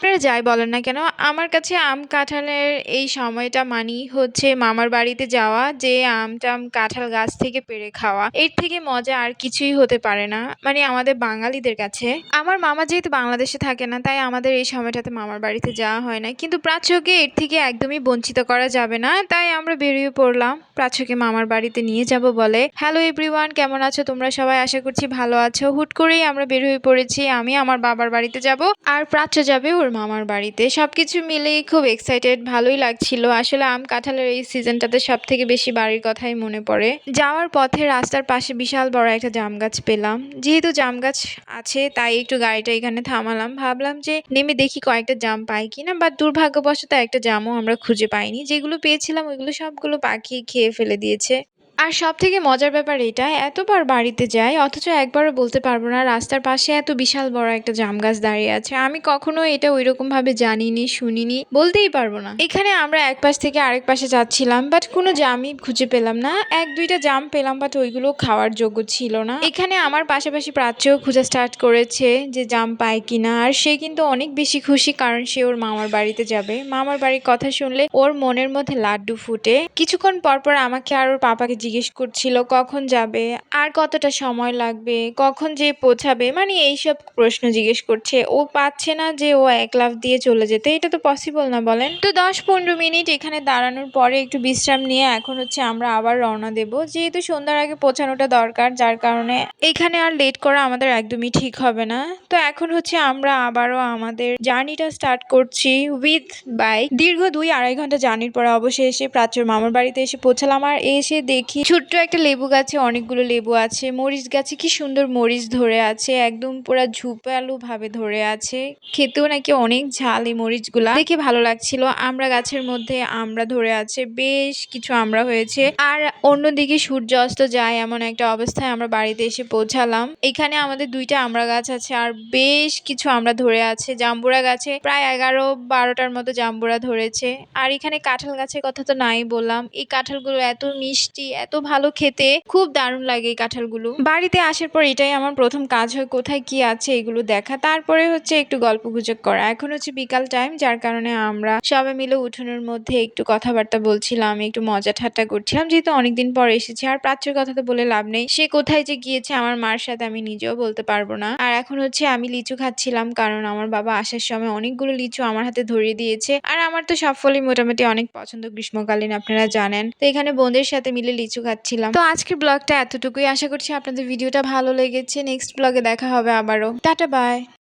আপনারা যাই বলেন না কেন, আমার কাছে আম কাঁঠালের এই সময়টা মানেই হচ্ছে মামার বাড়িতে যাওয়া, যে আম-টাম কাঁঠাল গাছ থেকে পেড়ে খাওয়া। এর থেকে মজা আর কিছুই হতে পারে না। মানে আমাদের বাঙালিদের কাছে। আমার মামা যেহেতু বাংলাদেশে থাকে না, তাই আমাদের এই সময়টাতে মামার বাড়িতে যাওয়া হয় না। কিন্তু প্রাচ্যকে এর থেকে একদমই বঞ্চিত করা যাবে না। তাই আমরা বেরিয়ে পড়লাম প্রাচ্যকে মামার বাড়িতে নিয়ে যাব বলে। হ্যালো এভরিওয়ান, কেমন আছো তোমরা সবাই? আশা করছি ভালো আছো। হুট করেই আমরা বের হয়ে পড়েছি। আমি আমার বাবার বাড়িতে যাব, আর প্রাচ্য যাবে ওর মামার বাড়িতে। সবকিছু মিলেই খুব এক্সাইটেড, ভালোই লাগছিল। আসলে আম কাঁঠালের এই সিজনটাতে সব থেকে বেশি বাড়ির কথাই মনে পড়ে। যাওয়ার পথে রাস্তার পাশে বিশাল বড় একটা জাম গাছ পেলাম। যেহেতু জাম গাছ আছে তাই একটু গাড়িটা এখানে থামালাম। ভাবলাম যে নেমে দেখি কয়েকটা জাম পাই কিনা, বাট দুর্ভাগ্যবশত একটা জামও আমরা খুঁজে পাইনি। যেগুলো পেয়েছিলাম ওইগুলো সবগুলো পাখি খেয়ে ফেলে দিয়েছে। আর সব থেকে মজার ব্যাপার এটা, এতবার বাড়িতে যাই অথচ একবারও বলতে পারবো না রাস্তার পাশে এত বিশাল বড় একটা জাম গাছ দাঁড়িয়ে আছে। আমি কখনো এটা ওইরকম ভাবে জানিনি, শুনিনি, বলতেই পারবো না। এখানে আমরা এক পাশ থেকে আরেক পাশে যাচ্ছিলাম, বাট কোনো জামই খুঁজে পেলাম না। এক দুইটা জাম পেলাম, বাট ওইগুলো খাওয়ার যোগ্য ছিল না। এখানে আমার পাশাপাশি প্রাচ্যও খোঁজা স্টার্ট করেছে যে জাম পায় কিনা, আর সে কিন্তু অনেক বেশি খুশি, কারণ সে ওর মামার বাড়িতে যাবে। মামার বাড়ির কথা শুনলে ওর মনের মধ্যে লাড্ডু ফুটে। কিছুক্ষণ পর পর আমাকে আর ওর পাপাকে জিজ্ঞেস করছিল কখন যাবে, আর কতটা সময় লাগবে, কখন যে পৌঁছাবে, মানে এইসব প্রশ্ন জিজ্ঞেস করছে। ও পাচ্ছে না যে ও এক লাফ দিয়ে চলে যেতে, এটা তো পসিবল না বলেন। তো 10-15 মিনিট এখানে দাঁড়ানোর পরে একটু বিশ্রাম নিয়ে এখন হচ্ছে আমরা আবার রওনা দেব, যেহেতু সন্ধ্যার আগে পৌঁছানোটা দরকার, যার কারণে এখানে আর লেট করা আমাদের একদমই ঠিক হবে না। তো এখন হচ্ছে আমরা আবারও আমাদের জার্নিটা স্টার্ট করছি উইথ বাইক। দীর্ঘ 2-2.5 ঘন্টা জার্নির পরে অবশেষে প্রাচ্যর মামার বাড়িতে এসে পৌঁছালাম। আর এসে দেখি ছোট্ট একটা লেবু গাছে অনেকগুলো লেবু আছে, মরিচ গাছে কি সুন্দর মরিচ ধরে আছে, একদম পুরা ঝুপালু ভাবে ধরে আছে। খেতেও নাকি অনেক ঝাল এই মরিচগুলা, দেখে ভালো লাগছিল। আমরা গাছের মধ্যে আমরা ধরে আছে, বেশ কিছু আমরা হয়েছে। আর অন্যদিকে সূর্য অস্ত যায় এমন একটা অবস্থায় আমরা বাড়িতে এসে পৌঁছালাম। এখানে আমাদের 2টা আমড়া গাছ আছে আর বেশ কিছু আমরা ধরে আছে। জাম্বুরা গাছে প্রায় 11-12টার মতো জাম্বুরা ধরেছে। আর এখানে কাঁঠাল গাছের কথা তো নাই বললাম। এই কাঁঠালগুলো এত মিষ্টি, এত ভালো খেতে, খুব দারুণ লাগে এই কাঁঠালগুলো। বাড়িতে আসার পর এটাই আমার প্রথম কাজ হয়, কোথায় কি আছে এগুলো দেখা, তারপরে হচ্ছে একটু গল্প গুজব করা। এখন হচ্ছে বিকাল টাইম, যার কারণে আমরা সবাই মিলে উঠোনের মধ্যে একটু কথাবার্তা বলছিলাম, একটু মজা ঠাট্টা করছিলাম, যেহেতু অনেকদিন পর এসেছি। আর প্রাচ্যের কথা তো বলে লাভ নেই, সে কোথায় যে গিয়েছে আমার মার সাথে আমি নিজেও বলতে পারবো না। আর এখন হচ্ছে আমি লিচু খাচ্ছিলাম, কারণ আমার বাবা আসার সময় অনেকগুলো লিচু আমার হাতে ধরিয়ে দিয়েছে। আর আমার তো সব ফলই মোটামুটি অনেক পছন্দ গ্রীষ্মকালীন, আপনারা জানেন। তো এখানে বোনদের সাথে মিলে লিচু খাচ্ছিলাম। তো আজকের ব্লগটা এতটুকুই। আশা করছি আপনাদের ভিডিওটা ভালো লেগেছে। নেক্সট ব্লগে দেখা হবে আবারও। Tata, by.